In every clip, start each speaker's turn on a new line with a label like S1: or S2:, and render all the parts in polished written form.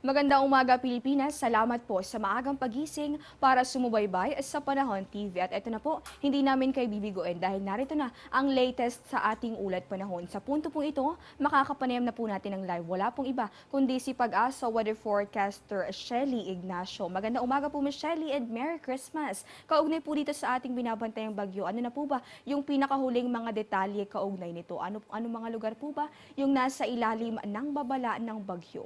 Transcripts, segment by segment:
S1: Magandang umaga Pilipinas, salamat po sa maagang pagising para sumubaybay sa Panahon TV. At ito na po, hindi namin kayo bibiguin dahil narito na ang latest sa ating ulat panahon. Sa punto pong ito, makakapanayam na po natin ng live. Wala pong iba kundi si Pag-asa weather forecaster Shelly Ignacio. Magandang umaga po Ms. Shelly and Merry Christmas. Kaugnay po dito sa ating binabantayang bagyo. Ano na po ba yung pinakahuling mga detalye kaugnay nito? Ano mga lugar po ba yung nasa ilalim ng babala ng bagyo?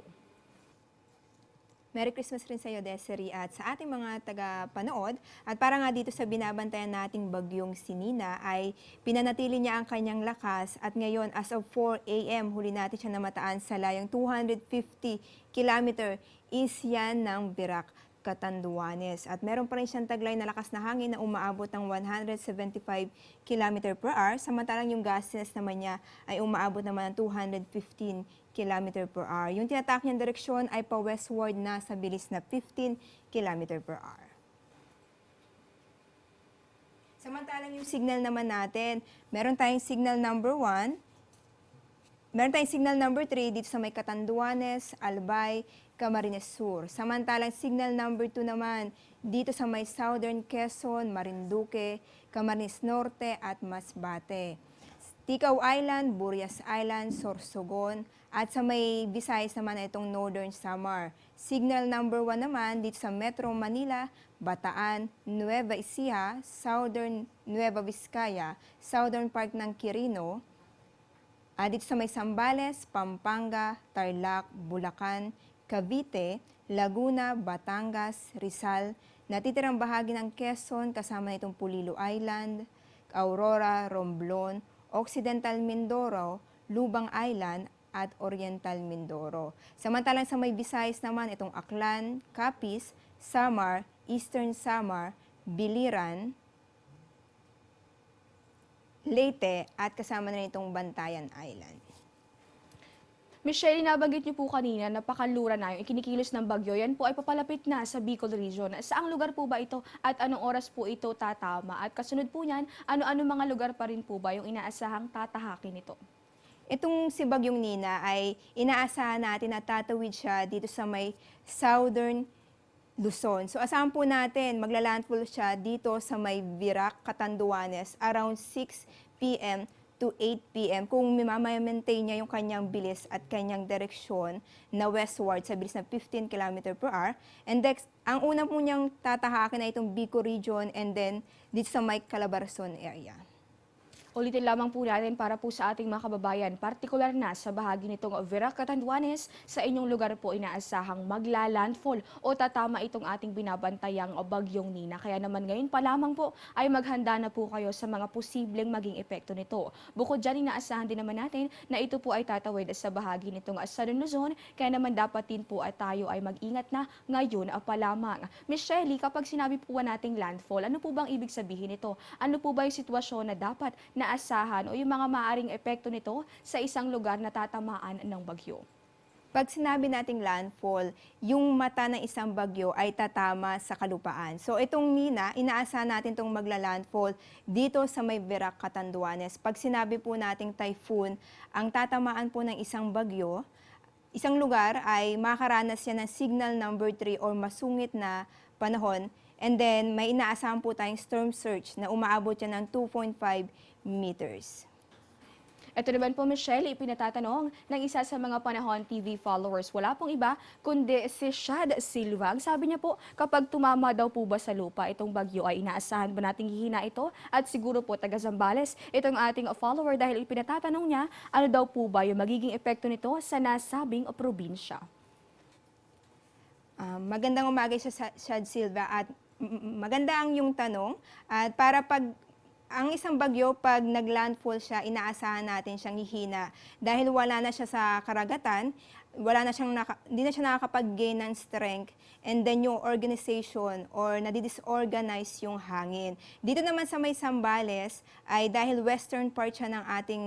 S2: Merry Christmas rin sa iyo, Desiree, at sa ating mga taga-panood. At para nga dito sa binabantayan nating bagyong si Nina ay pinanatili niya ang kanyang lakas at ngayon as of 4 a.m. huli natin siya namataan sa layong 250 km east yan ng Virac, Catanduanes. At meron pa rin siyang taglay na lakas na hangin na umaabot ng 175 km per hour, samantalang yung gustiness naman niya ay umaabot naman ng 215 km per hour. Yung tinatak niyang direksyon ay pa-westward na sa bilis na 15 km per hour. Samantalang yung signal naman natin, meron tayong signal number 1, meron tayong signal number 3 dito sa may Catanduanes, Albay, Camarines Sur. Samantalang signal number 2 naman dito sa may Southern Quezon, Marinduque, Camarines Norte at Masbate. Ticao Island, Burias Island, Sorsogon, at sa may Visayas naman na itong Northern Samar. Signal number 1 naman dito sa Metro Manila, Bataan, Nueva Ecija, Southern Nueva Vizcaya, Southern Part ng Quirino, dito sa may Zambales, Pampanga, Tarlac, Bulacan, Cavite, Laguna, Batangas, Rizal, natitirang bahagi ng Quezon kasama itong Pulilo Island, Aurora, Romblon, Occidental Mindoro, Lubang Island, at Oriental Mindoro. Samantalang sa may Visayas naman itong Aklan, Capiz, Samar, Eastern Samar, Biliran, Leyte, at kasama na itong Bantayan Island.
S1: Michelle, nabanggit niyo po kanina, napakanlura na yung ikinikilos ng bagyo. Yan po ay papalapit na sa Bicol Region. Saang lugar po ba ito at anong oras po ito tatama? At kasunod po niyan, ano-ano mga lugar pa rin po ba yung inaasahang tatahakin nito?
S2: Itong si Bagyong Nina ay inaasahan natin na tatawid siya dito sa may Southern Luzon. So asahan po natin, maglalandfall siya dito sa may Virac, Catanduanes around 6 p.m. to 8 p.m. kung maintain niya yung kanyang bilis at kanyang direksyon na westward sa bilis na 15 km per hour. And next, ang una po niyang tatahakin ay itong Bicol Region and then dito sa may Calabarzon area.
S1: Ulitin lamang po natin para po sa ating mga kababayan, partikular na sa bahagi nitong Virac, Catanduanes, sa inyong lugar po inaasahang magla-landfall o tatama itong ating binabantayang bagyong Nina. Kaya naman ngayon pa lamang po ay maghanda na po kayo sa mga posibleng maging epekto nito. Bukod dyan, inaasahan din naman natin na ito po ay tatawid sa bahagi nitong Southern Luzon, kaya naman dapat din po at tayo ay mag-ingat na ngayon pa lamang. Ms. Shelly, kapag sinabi po nating landfall, ano po bang ibig sabihin nito? Ano po ba yung sitwasyon na dapat naasahan o yung mga maaring epekto nito sa isang lugar na tatamaan ng bagyo?
S2: Pag sinabi nating landfall, yung mata ng isang bagyo ay tatama sa kalupaan. So itong Nina, inaasahan natin itong magla-landfall dito sa may Virac, Catanduanes. Pag sinabi po nating typhoon, ang tatamaan po ng isang bagyo, isang lugar ay makaranas yan ng signal number 3 or masungit na panahon. And then may inaasahan po tayong storm surge na umaabot yan ng 2.5 meters.
S1: Ito naman po, Michelle, ipinatatanong ng isa sa mga Panahon TV followers. Wala pong iba kundi si Shad Silva. Ang sabi niya po, kapag tumama daw po ba sa lupa itong bagyo ay inaasahan ba nating hihina ito? At siguro po taga Zambales itong ating follower dahil ipinatatanong niya ano daw po ba yung magiging epekto nito sa nasabing probinsya.
S2: Magandang umaga sa Shad Silva at maganda ang yung tanong. At para ang isang bagyo, pag naglandfall siya, inaasahan natin siyang hihina. Dahil wala na siya sa karagatan, hindi na siya nakakapag-gain ng strength, and then yung organization or nadidisorganize yung hangin. Dito naman sa may Zambales, ay dahil western part siya ng ating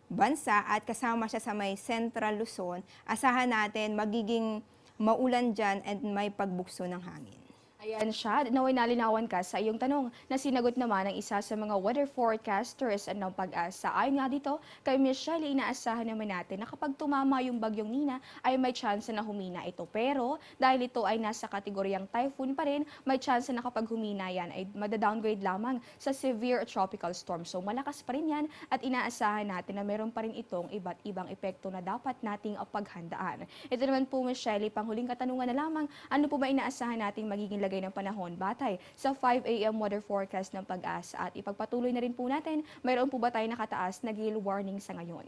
S2: bansa at kasama siya sa may Central Luzon, asahan natin magiging maulan dyan and may pagbukso ng hangin.
S1: Ayan siya, naway nalinawan ka sa iyong tanong na sinagot naman ng isa sa mga weather forecasters ng Pag-asa. Ayon nga dito, kay Miss Shelley, inaasahan naman natin na kapag tumama yung bagyong Nina ay may chance na humina ito. Pero dahil ito ay nasa kategoryang typhoon pa rin, may chance na kapag humina yan ay madadowngrade lamang sa severe tropical storm. So malakas pa rin yan at inaasahan natin na meron pa rin itong iba't ibang epekto na dapat nating paghandaan. Ito naman po, Miss Shelley, panghuling katanungan na lamang, ano po ba inaasahan nating magiging lagay ng panahon batay sa 5 a.m. weather forecast ng Pag-asa? At ipagpatuloy na rin po natin, mayroon po ba tayo nakataas na gale warning sa ngayon?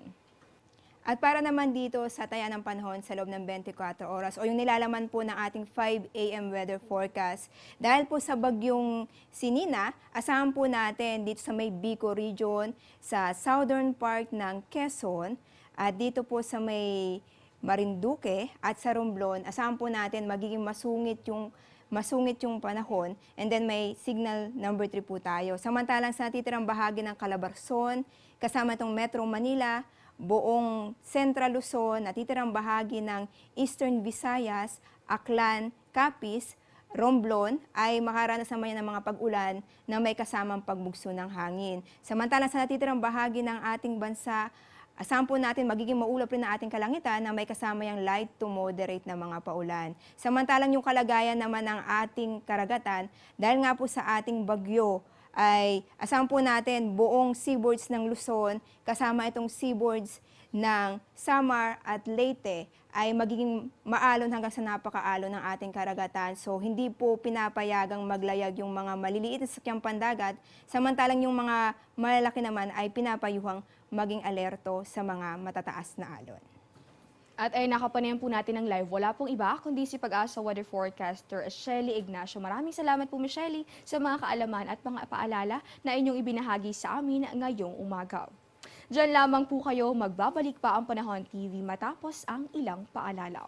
S2: At para naman dito sa taya ng panahon sa loob ng 24 oras o yung nilalaman po ng ating 5 a.m. weather forecast, dahil po sa bagyong Sinina, asahan po natin dito sa may Bicol region, sa southern part ng Quezon, at dito po sa may Marinduque at sa Romblon, asahan po natin magiging masungit yung panahon, and then may signal number 3 po tayo. Samantalang sa natitirang bahagi ng Calabarzon, kasama itong Metro Manila, buong Central Luzon, natitirang bahagi ng Eastern Visayas, Aklan, Capiz, Romblon ay makaranas naman yan ng mga pag-ulan na may kasamang pagbugso ng hangin. Samantalang sa natitirang bahagi ng ating bansa, asahan po natin magiging maulap rin na ating kalangitan na may kasama yung light to moderate na mga paulan. Samantalang yung kalagayan naman ng ating karagatan, dahil nga po sa ating bagyo, ay asahan po natin buong seaboards ng Luzon, kasama itong seaboards ng Samar at Leyte, ay magiging maalon hanggang sa napakaalon ng ating karagatan. So hindi po pinapayagang maglayag yung mga maliliit na sakyang pandagat, samantalang yung mga malalaki naman ay pinapayuhang maging alerto sa mga matataas na alon.
S1: At ay nakapanayan po natin ng live. Wala pong iba kundi si Pag-asa weather forecaster Shelly Ignacio. Maraming salamat po, Ms. Shelly, sa mga kaalaman at mga paalala na inyong ibinahagi sa amin ngayong umaga. Diyan lamang po kayo, magbabalik pa ang Panahon TV matapos ang ilang paalala.